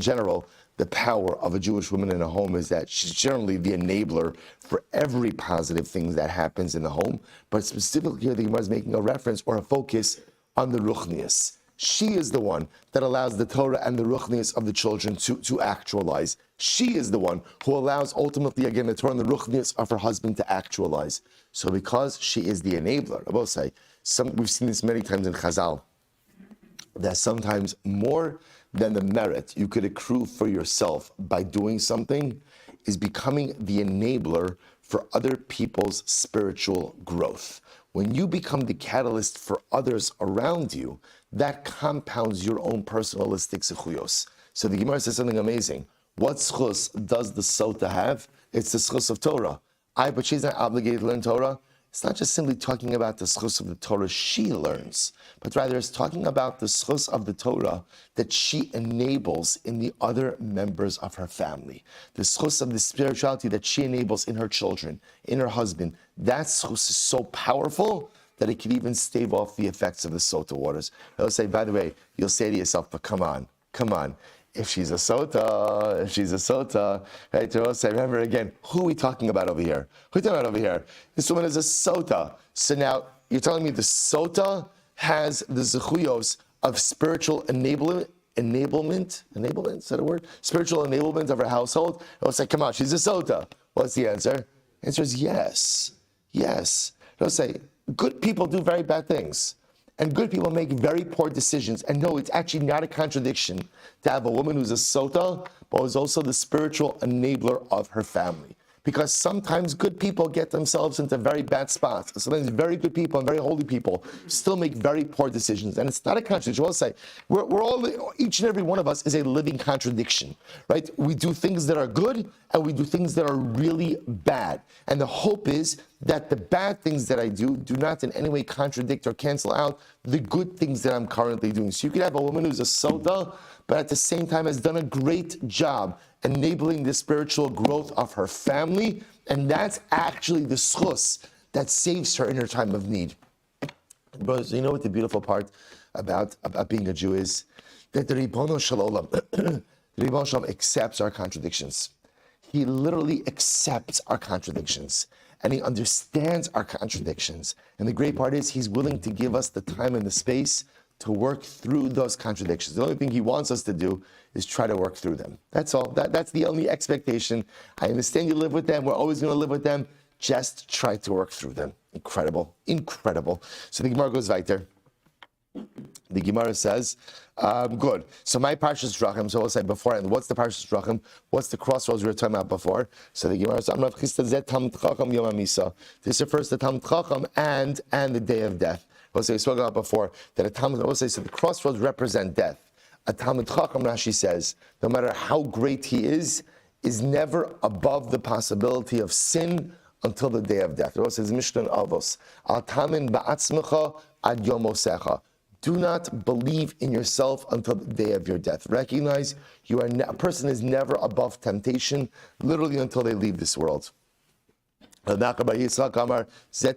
the power of a Jewish woman in a home is that she's generally the enabler for every positive thing that happens in the home. But specifically here, the Gemara is making a reference or a focus on the ruchnius. She is the one that allows the Torah and the ruchnius of the children to actualize. She is the one who allows ultimately, again, the Torah and the ruchnius of her husband to actualize. So because she is the enabler, I will say, we've seen this many times in Chazal, that sometimes more than the merit you could accrue for yourself by doing something is becoming the enabler for other people's spiritual growth. When you become the catalyst for others around you, that compounds your own personalistic zechuyos. So the Gemara says something amazing. What schus does the Sotah have? It's the schus of Torah. But she's not obligated to learn Torah. It's not just simply talking about the schus of the Torah she learns, but rather it's talking about the schus of the Torah that she enables in the other members of her family. The schus of the spirituality that she enables in her children, in her husband. That schus is so powerful that it can even stave off the effects of the Sotah waters. I'll say, by the way, you'll say to yourself, but come on. If she's a Sotah, right? So I'll say, remember again, who are we talking about over here? Who are we talking about over here? This woman is a Sotah. So now, you're telling me the Sotah has the zechuyos of spiritual enablement, is that a word? Spiritual enablement of her household? I'll say, come on, she's a Sotah. What's the answer? The answer is yes. I'll say, good people do very bad things. And good people make very poor decisions. And no, it's actually not a contradiction to have a woman who's a Sotah, but who's also the spiritual enabler of her family. Because sometimes good people get themselves into very bad spots. Sometimes very good people and very holy people still make very poor decisions. And it's not a contradiction. I'll say, we're all, each and every one of us is a living contradiction, right? We do things that are good and we do things that are really bad. And the hope is that the bad things that I do not in any way contradict or cancel out the good things that I'm currently doing. So you could have a woman who's a Sotah, but at the same time has done a great job enabling the spiritual growth of her family, and that's actually the schus that saves her in her time of need. Brothers, you know what the beautiful part about being a Jew is? That the Ribono Shel Olam, the Ribono Shel Olam accepts our contradictions. He literally accepts our contradictions. and he understands our contradictions. And the great part is he's willing to give us the time and the space to work through those contradictions. The only thing he wants us to do is try to work through them. That's all. That's the only expectation. I understand you live with them. We're always going to live with them. Just try to work through them. Incredible. Incredible. So the Gemara goes weiter. The Gemara says, good. So my Parshas Drachim, so we'll say beforehand, what's the Parshas Drachim? What's the crossroads we were talking about before? So the Gemara says, this refers to Talmud Chacham and the day of death. We'll say, we spoke about before, that a Talmud, we'll say, so the crossroads represent death. A Talmud Chacham, Rashi says, no matter how great he is never above the possibility of sin until the day of death. It says, Mishnah Avos, Al Tamin Ba'atzmecha Ad Yomosecha. Do not believe in yourself until the day of your death. Recognize a person is never above temptation, literally until they leave this world. This Talmud Chacham will say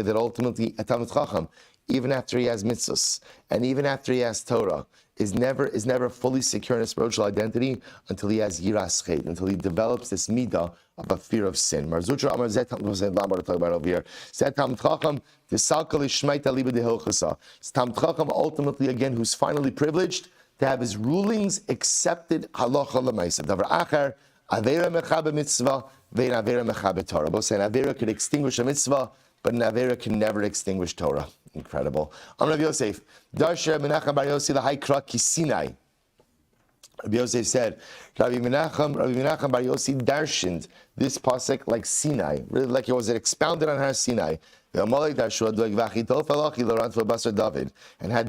that ultimately a Talmud Chacham, even after he has mitzvahs and even after he has Torah, is never fully secure in his spiritual identity until he has yiras chet, until he develops this midah of a fear of sin. Marzutra Amar Zet Talmud over here. Zet Talmud Chacham Tisalka Lishmaita Liba Dehilchasa. Talmud Chacham ultimately again, who's finally privileged to have his rulings accepted halacha l'maisa. Davar acher avera mechabe mitzvah vein avera mechabe Torah. Both say an avera could extinguish a mitzvah, but an avera can never extinguish Torah. Incredible. Amar Rav Yosef, Darsha Menachem Bar Yossi l'haikra kisinai. Rabbi Yosef said, Rabbi Menachem Bar Yossi darshaned this pasuk like Sinai, really like it was expounded on Har Sinai. And had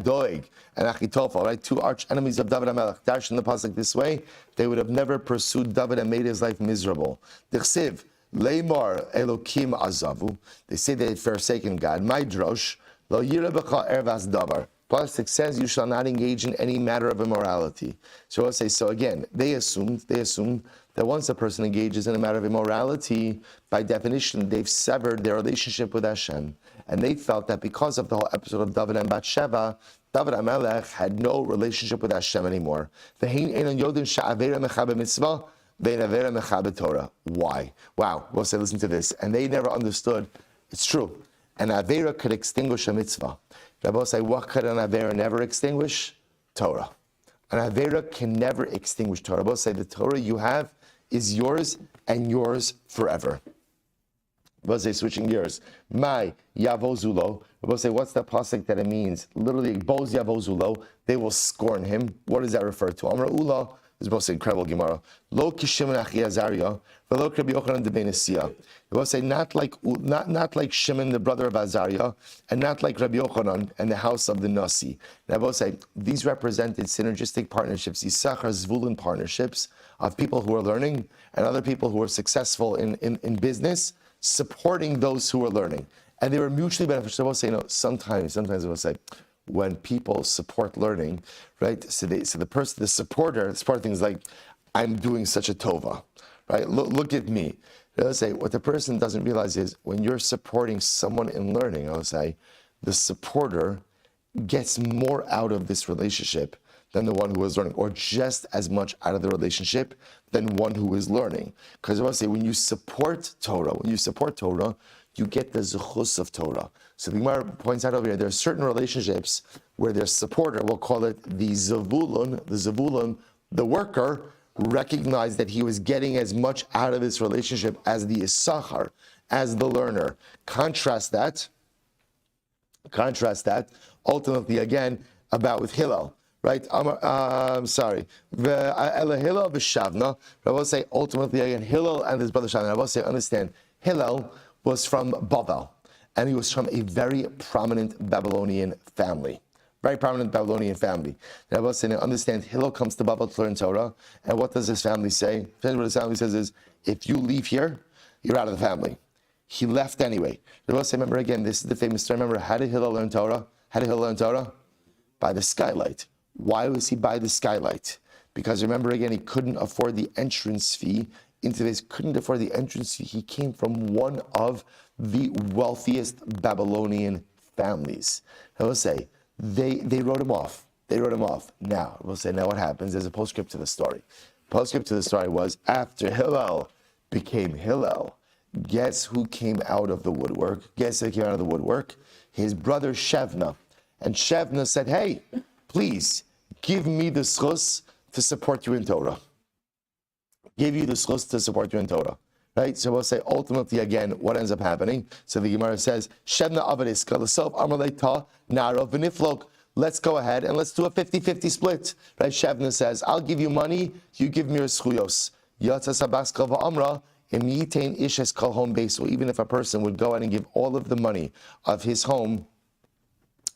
Doeg and Achitophel, right, two arch enemies of David HaMelech, darshaned the pasuk this way, they would have never pursued David and made his life miserable. Dichsiv, Leimar Elokim Azavu, they say they had forsaken God. My drosh, Lo yira b'cha ervas davar. Pasuk says you shall not engage in any matter of immorality. So I'll say, so again, they assumed that once a person engages in a matter of immorality, by definition, they've severed their relationship with Hashem. And they felt that because of the whole episode of David and Bathsheba, David HaMelech had no relationship with Hashem anymore. Why? Wow. We'll say, listen to this. And they never understood. It's true. An Avera could extinguish a mitzvah. Rabbi say, what could an Avera never extinguish? Torah. An Avera can never extinguish Torah. Rabbi say, the Torah you have is yours and yours forever. Rabbi say, switching gears. My Yavozulo. Rabbi say, what's the pasuk that it means? Literally, Boz Yavozulo, they will scorn him. What does that refer to? Amar Ula. This is most incredible Gemara. Lo kishimon achi Azariah, v'lo Rabbi Yochanan de ben Asiyah. It will say not like Shimon, the brother of Azariah, and not like Rabbi Yochanan and the house of the Nasi. And I will say these represented synergistic partnerships, these Issachar Zvulun partnerships of people who are learning and other people who are successful in business, supporting those who are learning, and they were mutually beneficial. I will say, sometimes I will say, when people support learning, right? So the supporter things like, I'm doing such a tova, right? Look at me. I'll say, what the person doesn't realize is when you're supporting someone in learning, I'll say, the supporter gets more out of this relationship than the one who is learning, or just as much out of the relationship than one who is learning. Because I want to say, when you support Torah, you get the zechus of Torah. So the Gemara points out over here, there are certain relationships where their supporter, we'll call it the Zavulun, the worker, recognized that he was getting as much out of this relationship as the Issachar, as the learner. Contrast that, ultimately again, about with Hillel. Right? Hillel v'Shavna. I will say ultimately again, Hillel and his brother Shavna. I will say, understand, Hillel was from Bavel, and he was from a very prominent Babylonian family. And I will say, now understand, Hillel comes to Bavel to learn Torah, and what does his family say? What his family says is, if you leave here, you're out of the family. He left anyway. I will say, remember again, this is the famous story. Remember, how did Hillel learn Torah? By the skylight. Why was he by the skylight? Because remember again, he couldn't afford the entrance fee into this, he came from one of the wealthiest Babylonian families. I will say, they wrote him off. Now, we'll say, now what happens? There's a postscript to the story. Postscript to the story was, after Hillel became Hillel. Guess who came out of the woodwork? Guess who came out of the woodwork? His brother Shevna. And Shevna said, hey, please give me the schus to support you in Torah. Give you the schus to support you in Torah. Right? So we'll say ultimately again, what ends up happening? So the Gemara says, Shevna avariska l'sof amalei ta naro v'niflok. Let's go ahead and let's do a 50-50 split. Right? Shevna says, I'll give you money, you give me your schuyos. Yatsa sabaska v'amra imitain ishes kol home base. So even if a person would go out and give all of the money of his home,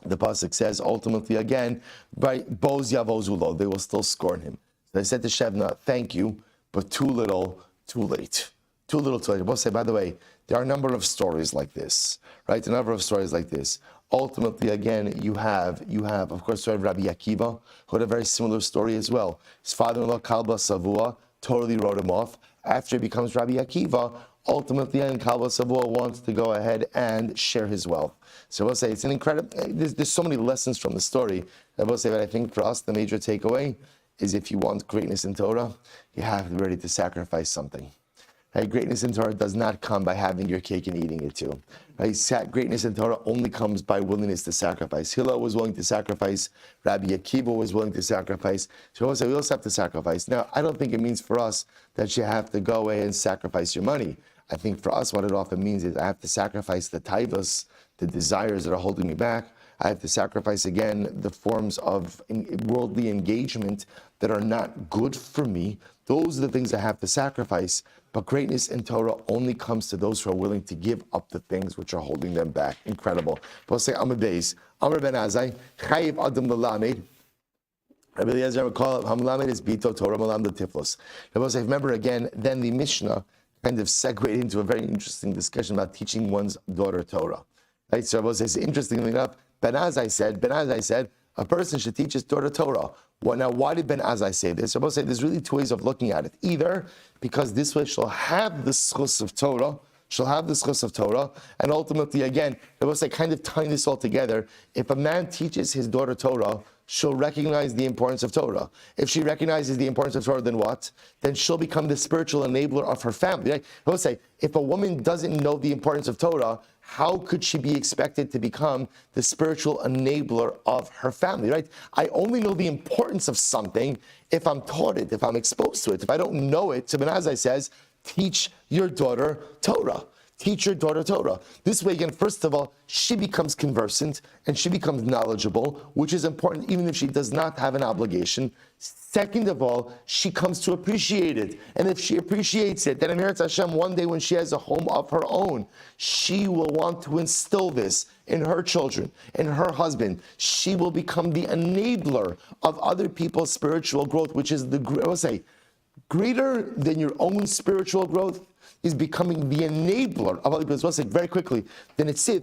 the pasuk says ultimately again, by boz yavozulo, they will still scorn him. So they said to Shevna, thank you, but too little, too late. Too little, too late. We'll say, by the way, there are a number of stories like this, right? A number of stories like this. Ultimately, again, you have, of course, Rabbi Akiva, who had a very similar story as well. His father-in-law, Kalba Savua, totally wrote him off. After he becomes Rabbi Akiva, ultimately, and Kalba Savua wants to go ahead and share his wealth. So we'll say it's an incredible, there's so many lessons from the story. I will say that I think for us, the major takeaway is if you want greatness in Torah, you have to be ready to sacrifice something. Right? Greatness in Torah does not come by having your cake and eating it too. Right? Greatness in Torah only comes by willingness to sacrifice. Hillel was willing to sacrifice. Rabbi Akiva was willing to sacrifice. So we also have to sacrifice. Now, I don't think it means for us that you have to go away and sacrifice your money. I think for us, what it often means is I have to sacrifice the taivas, the desires that are holding me back. I have to sacrifice, again, the forms of worldly engagement that are not good for me. Those are the things I have to sacrifice. But greatness in Torah only comes to those who are willing to give up the things which are holding them back. Incredible. We'll say, Amar Beis, Amar Ben Azai, Chayiv Adam L'Lamed. Rabbi Eliezer will call it, Hamlamed is Bito Torah Malam the Tiflos. We'll say, remember again, then the Mishnah kind of segued into a very interesting discussion about teaching one's daughter Torah. Right? So we'll say, interestingly enough, Ben Azai said, a person should teach his daughter Torah. Well, now, why did Ben Azai say this? So we'll say there's really two ways of looking at it. Either because this way she'll have the schus of Torah, and ultimately, again, I will say kind of tying this all together, if a man teaches his daughter Torah, she'll recognize the importance of Torah. If she recognizes the importance of Torah, then what? Then she'll become the spiritual enabler of her family. Right? I will say, if a woman doesn't know the importance of Torah, how could she be expected to become the spiritual enabler of her family, right? I only know the importance of something if I'm taught it, if I'm exposed to it. If I don't know it, so Ben Azai says, teach your daughter Torah. Teach your daughter Torah. This way, again, first of all, she becomes conversant and she becomes knowledgeable, which is important even if she does not have an obligation. Second of all, she comes to appreciate it. And if she appreciates it, then in Eretz Hashem, one day when she has a home of her own, she will want to instill this in her children, in her husband. She will become the enabler of other people's spiritual growth, which is I will say, greater than your own spiritual growth is becoming the enabler of other people. Let's say very quickly. Then it says,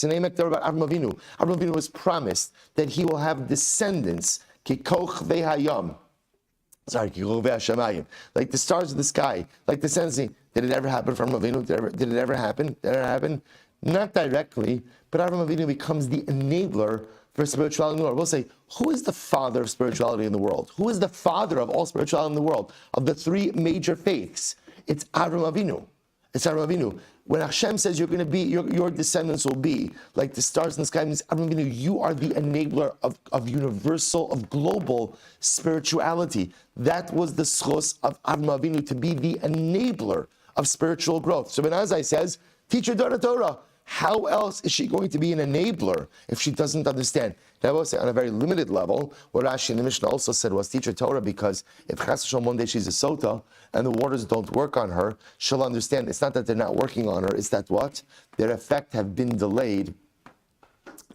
about Avraham Avinu. Avraham Avinu was promised that he will have descendants, kikoch ve'hayam. Like the stars of the sky, like the sensing. Did it ever happen from Avinu? Did it ever happen? Did it ever happen? Not directly, but Avraham Avinu becomes the enabler for spirituality in the world. We'll say, who is the father of spirituality in the world? Who is the father of all spirituality in the world? Of the three major faiths, it's Avraham Avinu. It's Avraham Avinu. When Hashem says you're going to be, your descendants will be like the stars in the sky, means Avraham Avinu, you are the enabler of universal, of global spirituality. That was the schos of Avraham Avinu, to be the enabler of spiritual growth. So Ben Azai says, teach your daughter Torah. How else is she going to be an enabler if she doesn't understand? Now, I will say on a very limited level, what Rashi in the Mishnah also said was teach her Torah, because if Chas V'Shalom one day she's a Sotah and the waters don't work on her, she'll understand it's not that they're not working on her, it's that what? Their effect have been delayed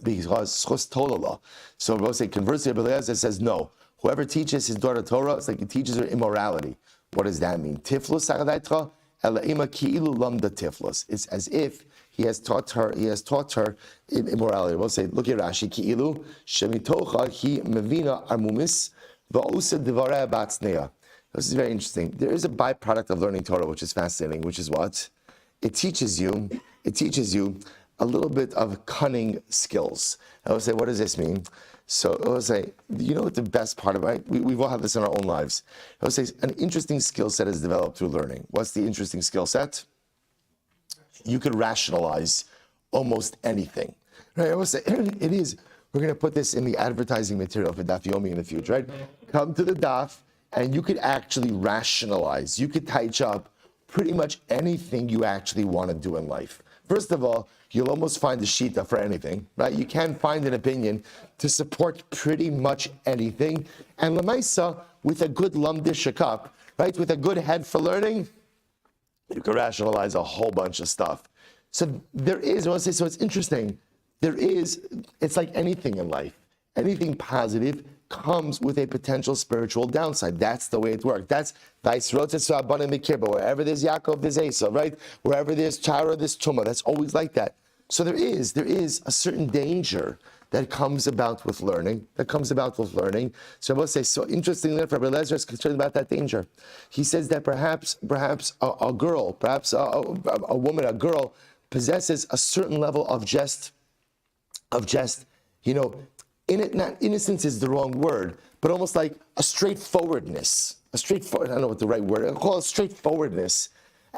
because Schos Tolala. So I will say conversely, Rabbi Eliezer says no. Whoever teaches his daughter Torah, it's like he teaches her immorality. What does that mean? Tiflus Sagadaitra, Elaima Ki'ilu Lamda Tiflus. It's as if he has taught her in immorality. We'll say, look at Rashi, Ki'ilu, Shemitocha hi mevina armumis, va'usa divareh batzneya. This is very interesting. There is a byproduct of learning Torah, which is fascinating, which is what? It teaches you a little bit of cunning skills. I would say, what does this mean? So I would say, you know what the best part of it, we've all had this in our own lives. I would say an interesting skill set is developed through learning. What's the interesting skill set? You could rationalize almost anything. Right? I would say it is. We're going to put this in the advertising material for Daf Yomi in the future, right? Come to the Daf, and you could actually rationalize. You could touch up pretty much anything you actually want to do in life. First of all, you'll almost find a shita for anything, right? You can find an opinion to support pretty much anything. And Lamaisa, with a good lamdish cup, right? With a good head for learning, you can rationalize a whole bunch of stuff. So there is, I want to say, so it's interesting. It's like anything in life. Anything positive comes with a potential spiritual downside. That's the way it works. That's wherever there's Yaakov, there's Esau, right? Wherever there's Chara, there's Tumah. That's always like that. So there is a certain danger that comes about with learning. So I will say, so interestingly enough, Rabbi Eliezer is concerned about that danger. He says that perhaps a girl, perhaps a woman, a girl possesses a certain level of just, not innocence is the wrong word, but almost like a straightforwardness. I don't know what the right word is. I'll call it straightforwardness.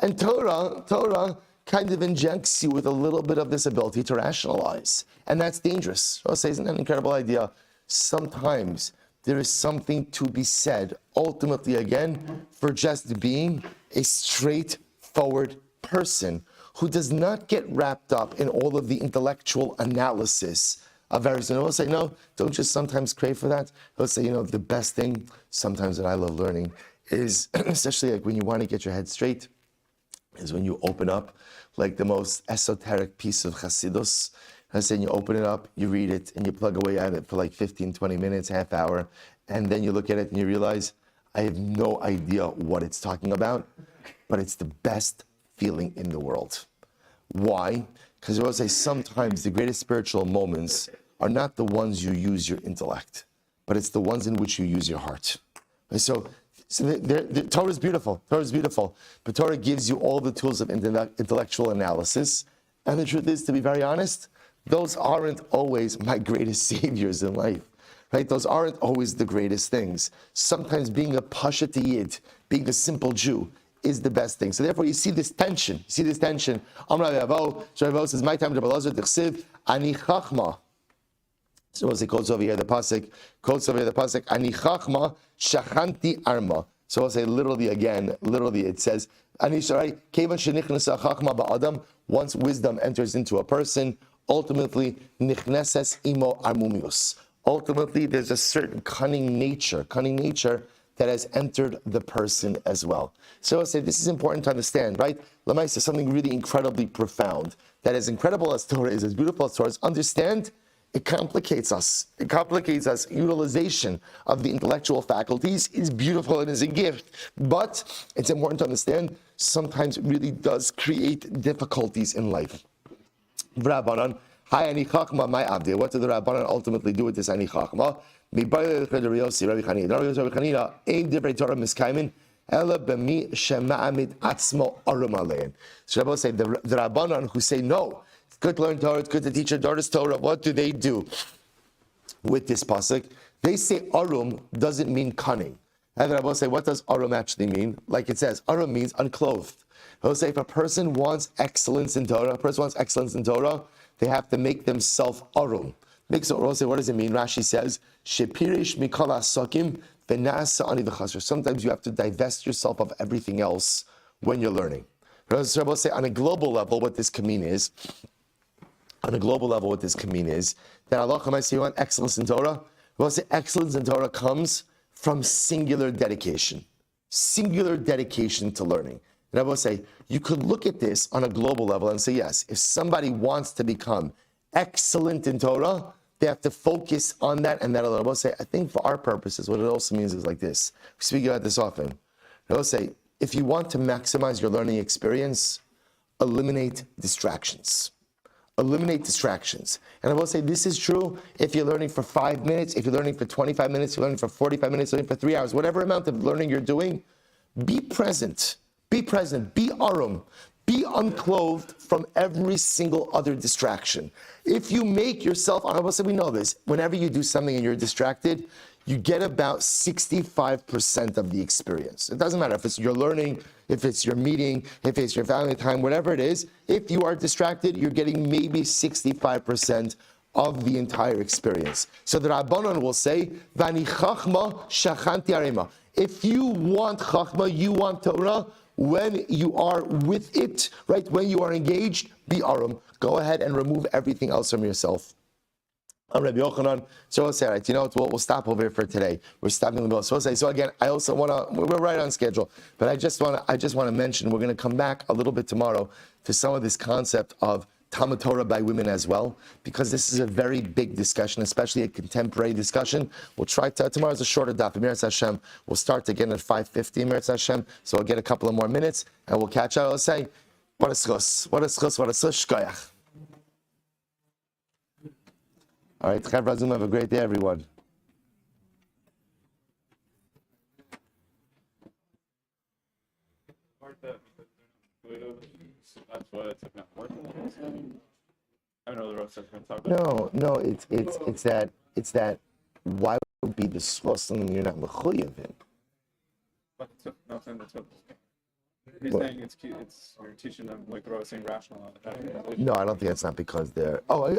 And Torah kind of injects you with a little bit of this ability to rationalize. And that's dangerous. I'll say, isn't that an incredible idea? Sometimes there is something to be said, ultimately, again, for just being a straightforward person who does not get wrapped up in all of the intellectual analysis of various. And I will say, no, don't just sometimes crave for that. I will say, the best thing sometimes that I love learning is, especially like when you want to get your head straight, is when you open up like the most esoteric piece of Chassidus. I say, you open it up, you read it, and you plug away at it for like 15, 20 minutes, half hour, and then you look at it and you realize, I have no idea what it's talking about, but it's the best feeling in the world. Why? Because I will say sometimes the greatest spiritual moments are not the ones you use your intellect, but it's the ones in which you use your heart. And so the Torah is beautiful. But Torah gives you all the tools of intellectual analysis. And the truth is, to be very honest, those aren't always my greatest saviors in life. Right? Those aren't always the greatest things. Sometimes being a Pashat Yid, being a simple Jew, is the best thing. So therefore, you see this tension. Amar Rabbi Avo says, "My time to Belazar Tichsiv Ani Chachma." So as he quotes over here the pasuk, Ani Chachma Shachanti Arma. So I'll say literally it says, Ani Sharai Kevan Shenichnas Chachma Ba'adam. Once wisdom enters into a person, ultimately Nichneses Imo Armumius. Ultimately, there's a certain cunning nature that has entered the person as well. So I'll say this is important to understand, right? Lamaisa, something really incredibly profound. That as incredible as Torah is, as beautiful as Torah is, understand it complicates us. Utilization of the intellectual faculties is beautiful and is a gift. But it's important to understand sometimes it really does create difficulties in life. Rabbanan, hi ani chachma, my abdi. What did the Rabbanan ultimately do with this ani chachma? So Rabbi will say the Rabbanan who say no, it's good to learn Torah, it's good to teach your daughters Torah. What do they do with this pasuk? They say arum doesn't mean cunning. And the Rabbi will say, what does arum actually mean? Like it says, arum means unclothed. I will say if a person wants excellence in Torah, they have to make themselves arum. What does it mean? Rashi says, Shepirish mikala sakim v'nasa ani v'chasr. Sometimes you have to divest yourself of everything else when you're learning. Rabbi will say, on a global level, what this can mean is, that Allah say you want excellence in Torah. Rabbi say excellence in Torah comes from singular dedication to learning. And I will say, you could look at this on a global level and say, yes, if somebody wants to become excellent in Torah, they have to focus on that and that alone. I will say, I think for our purposes, what it also means is like this. We speak about this often. I will say, if you want to maximize your learning experience, eliminate distractions. And I will say, this is true if you're learning for 5 minutes, if you're learning for 25 minutes, you're learning for 45 minutes, learning for 3 hours, whatever amount of learning you're doing, be present, be arum. Be unclothed from every single other distraction. If you make yourself, we know this, whenever you do something and you're distracted, you get about 65% of the experience. It doesn't matter if it's your learning, if it's your meeting, if it's your family time, whatever it is. If you are distracted, you're getting maybe 65% of the entire experience. So the Rabbanon will say, Vani chachma shachanti arema. If you want chachma, you want Torah, when you are with it, right, when you are engaged, be arum. Go ahead and remove everything else from yourself. I'm Rabbi Yochanan. So let's say, right, you know what, we'll stop over here for today. We're stopping in the middle. So again, I also want to, we're right on schedule, but I just want to mention, we're going to come back a little bit tomorrow to some of this concept of Talmud Torah by women as well, because this is a very big discussion, especially a contemporary discussion. We'll try to, tomorrow's a shorter daf, Meretz Hashem. We'll start again at 5:50, Meretz Hashem, so we'll get a couple of more minutes, and we'll catch up. I'll say, what a schus, shkoyach. All right, Chav Razum, have a great day, everyone. That's what it's not working. I know the rest of going to talk about. No, it's that. Why would be the schos something you're not mechuyev in? But nothing that's what he's saying. It's cute. It's you're teaching them like the saying rational. No, I don't think that's not because they're. Oh.